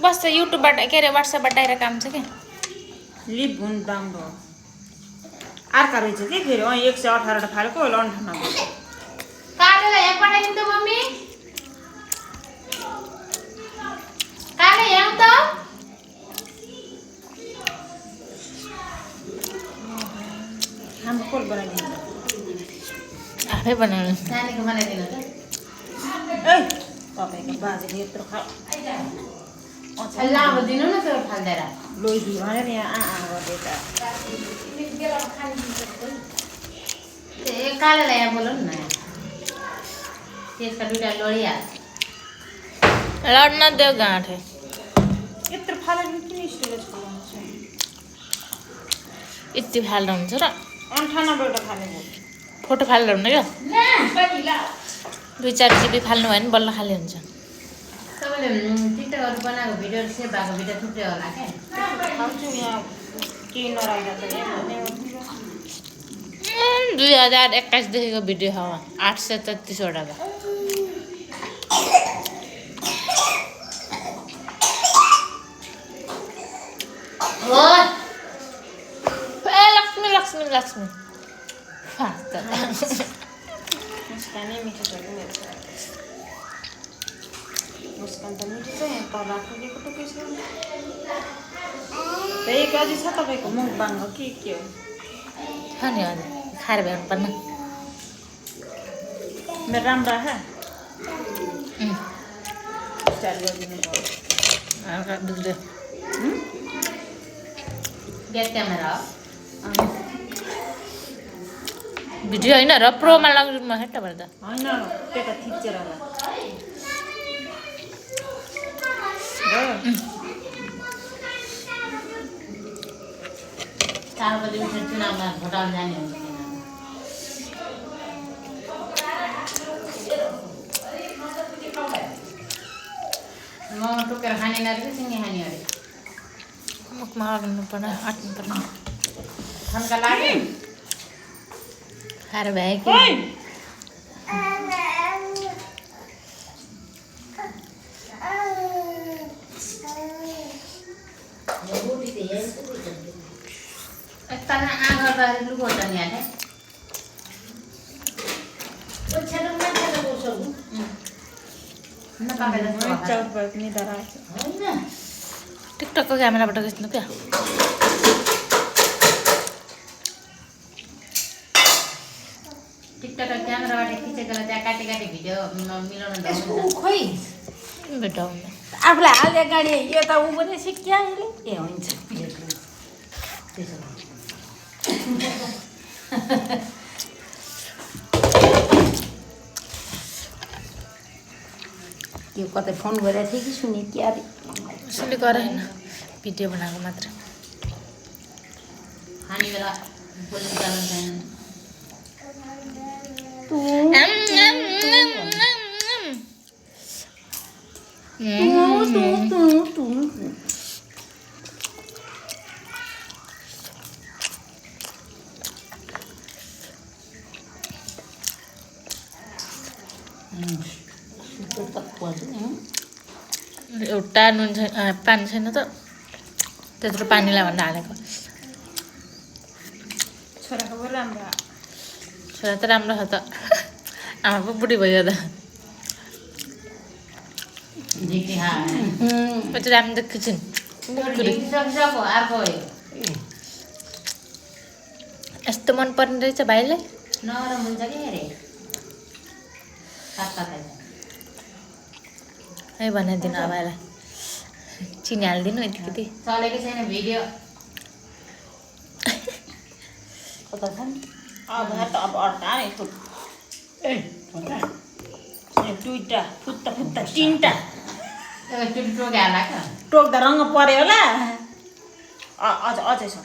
बस युट्युबबाट के अरे व्हाट्सएपबाट आएर काम छ क्या लिप हुन राम्रो अर्का रहेछ कि फेरि 118 फालेको 98 कालेलाई यहाँ पठाइदिनु त मम्मी काले यहाँ त हाम्रो कोल बनाइदिन्छ आफै बनाउनु नानीको बनाइदिनु त ए तपाईँको बाजेले यत्रो खा लामो दिनु न त्यो फाल्देर लोइदी भनेर यहाँ गर्दै त ए कालेलाई यहाँ बोलाउनु न त्यसका दुईटा लडिहाल्छ लड्न देऊ गाँठे यत्रो फालेर किन स्टोरेज बनाउँछ यति फाल्दा हुन्छ र 98 वटा फालेको फोटो फालेर हुन्न क्या 2-4 GB फाल्नु भयो भने बल्ल खाली हुन्छ तपाईँले टिकटकहरू बनाएको भिडियोहरू सेभ भएको भिडियो थुप्रै होला क्या खान्छु यहाँ केही नराख्दा त यहाँ 2021 देखिको भिडियो हो 833 वटा भयो ए लक्ष्मी लक्ष्मी लक्ष्मी मुस्कानै मिठो छ नि मेरो मुस्कान त मिठो छ यहाँ तल पुगेको टुकै छ त्यही अझै छ तपाईँको मुखबाङ हो के हो नि हजुर खाएर भ्याउनु पर्ने मेरो राम्रो आहा स्टाइल गरिदिनु हल्का बिग्रियो ब्याक क्यामेरा हो भिडियो होइन र प्रोमा लगाउनु म हेट्टा पर्दा होइन त्यता थिचेर होला भयो चार बजी उठेर चुनावमा भोटाउन जाने हुन्छ म टोकेर खाने नरे सिँगे खाने अरे मुखमा लगाउनु पर्ने आँट्नु पर्ने खन्का लाग्यो खाएर भ्याए कि एकताना आँगो लुकोट नि हाले चाउर भयो पनि डराएको टिकटकको क्यामेराबाट खिच्नु क्या टिकटक क्यामेराबाट खिचेको त्यहाँ काटी काटी भिडियो मिलाउनु खोइ भेटाउनु आफूलाई हाल्ने गाडी यो त ऊ पनि सिक्या ए हुन्छ त्यो कतै फोन गरेको थिएँ कि सुने क्या अरे यसले गरेन भिडियो बनाएको मात्र खाने बेला बोल्नु चलन छैन एउटा नुन छैन पानी छैन त त्यत्रो पानीलाई भन्दा हालेको छोराको पो राम्रो छोरा त राम्रो छ त आमा पो बुढी भयो त पछि राम्रो देखिन्छन् यस्तो मन पर्ने रहेछ भाइलाई नरम हुन्छ कि अरे है बनाइदिनु भाइलाई चिनी हालिदिनु यतिकति चलेकै छैन भिडियो अब अब अर्का दुईटा फुत्ता फुत्ता तिनटा टोक्दा रङ्ग पर्यो होला अझ अझै छ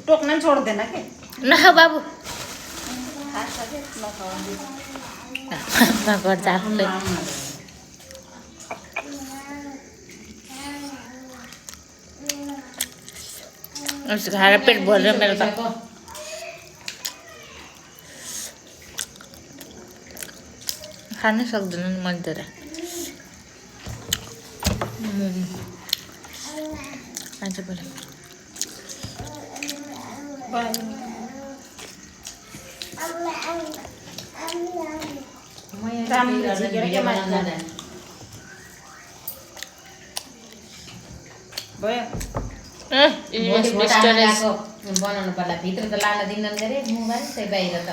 टोक्न पनि छोड्दैन के नखाऊ बाबु गर्छ आफूले खाएर पेट भरेर मेरो त खानै सक्दैन नि मैले त आज बोले राम्ररी झिकेर के मान्छे भयो स्टोरेज बनाउनु पर्ला भित्र त लान दिन्न के अरे मोबाइल त्यही बाहिर त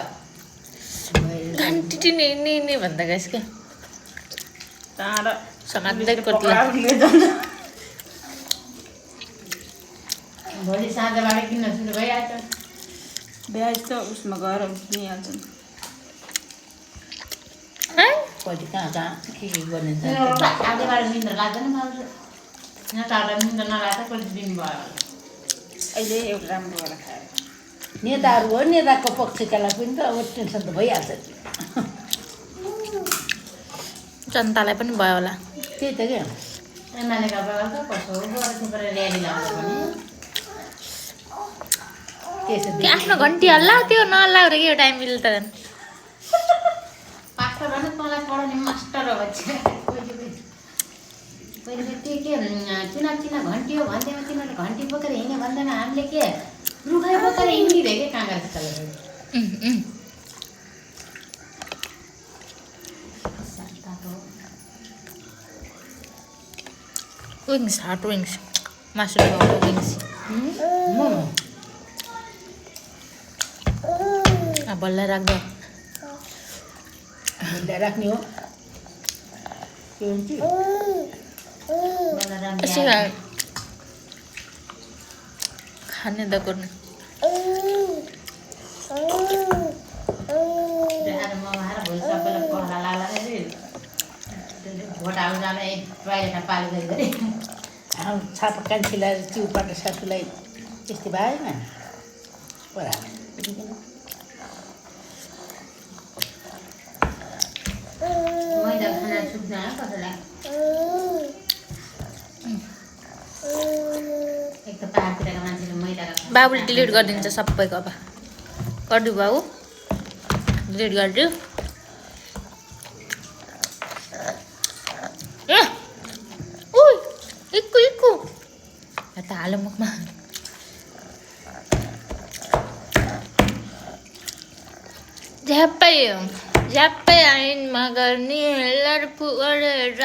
घन्टी नि भन्दा गएछ क्या टाढा समात्दै कोट्ला भोलि साँझबाट किन्न सुरु भइहाल्छ ब्याज त उसमा गएर किनिहाल्छ कति कहाँ के गर्ने आधीबाट निन्द्रा लाग्दैन मलाई यहाँ टाढा निन्द्रा नलाग्दा कति दिन भयो अहिले एउटा राम्रो वाला खाएर नेताहरू हो नेताको पक्षकालाई पनि त अब टेन्सन त भइहाल्छ जनतालाई पनि भयो होला त्यही त क्या एमएलएका बेला त कसो गएर थुप्रै र्याली लाग्छ भने कि आफ्नो घन्टी हल्ला त्यो नहल्लाएर के टाइम मिल्छ पास्टर भने तँलाई पढाउने मास्टर हो भन्छ पहिले त्यो के चिना घन्टी हो भन्दैमा तिनीहरूले घन्टी बोकेर हिँड्यो भन्दैमा हामीले के रुखाइ बोकेर हिँडिदियो क्या काँगरा जस्तोले विङ्स हट विङ्स मासु विङ्स बल्ल राख्दा राख्ने हो के हुन्छ खाने त गर्नु भोलि सबैलाई पहरा लाग्ला भोट आउनु जान टोइलेटमा पालो गरी छापा कान्छीलाई चिउबाट सासूलाई त्यस्तै भएन मैदा खाना छुट्दैन कसैलाई एक त पाहाडतिरका मान्छेले मैदा बाबुले डिलिट गरिदिन्छ सबैको अब गरिदिउ बाबु डिलिट गरिदिउ इक्कु त हालो मुखमा झ्याप्पै आइनमा गर्ने लडफु गरेर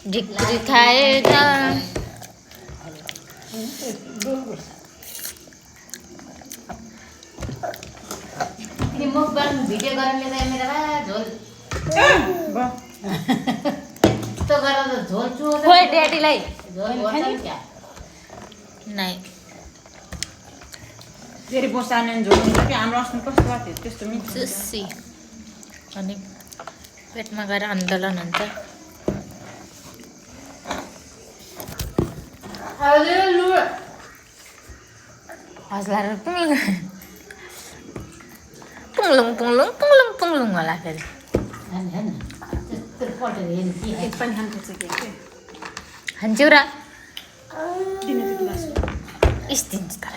ढिक्री खाएर मुखबाट भिडियो गरेर लिँदा मेरो बा झोल यस्तो गरेर त झोल चुहो खोइ ड्याडीलाई झोल भन्छ क्या नै फेरि बसाने झोल्नु कि हाम्रो अस्ति कस्तो भएको थियो त्यस्तो मिठो चुसी अनि पेटमा गएर आन्दोलन हुन्छ हस्लाएर पुङलुङ होला फेरि त्यस्तो पटेर हेर्नु के एक पनि खानुपर्छ के हान्छौ र दिनु त्यो ग्लास दिन्छ तर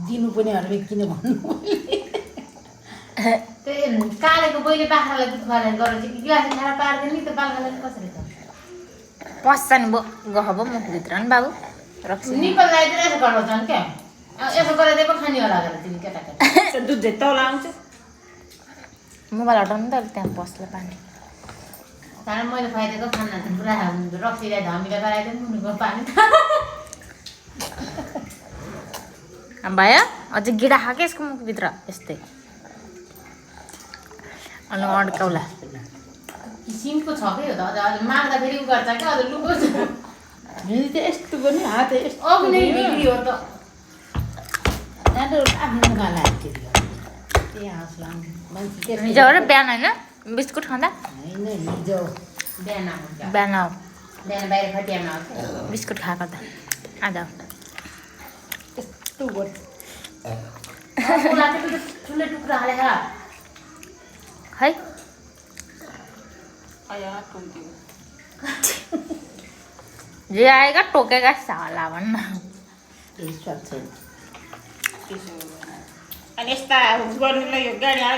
दिनु पनि हर्बे किन भन्नु त्यो कालेको बहिले बाख्रालाई दुध खुवाएर गरेर चाहिँ गिलास खाएर पार्दैन नि त बाख्रालाई कसरी त पस्छ नि गहब मुखभित्र नि बाबु रक्सी निकल लगाइदिएर यसो गराउँछन् क्या यसो गराइदिए पो खाने होला गरेर तिमी केटाकेटी दुध चाहिँ तल आउँछ मोबाइल हटाउनु त त्यहाँ पस्ला पानी कारण मैले खुवाइदिएको खाना चाहिँ पुरा रक्सीलाई धमीलाई गराइदियो मुनिको पानी भयो अझै गिडा खाएको यसको मुखभित्र यस्तै अनि अड्काउला किसिमको छ कि हो त अझ माग्दा फेरि उ गर्छ क्या अझ लुकोस् फेरि त यस्तो गर्ने हात यस्तो अग्नै बिक्री हो त आफ्नो गाला त्यही हाँस्ला मान्छे हिजो र बिहान होइन बिस्कुट खाँदा होइन हिजो बिहान आउँछ बिहान बिहान बाहिर खटियामा आउँछ बिस्कुट खाएको त आज यस्तो गर्छ ठुलो टुक्रा हालेर है आया टोक्यो जे आएगा टोकेगा साला भन्न केही स्वाद छैन त्यसो अनि यस्ता गर्नुलाई यो गाडी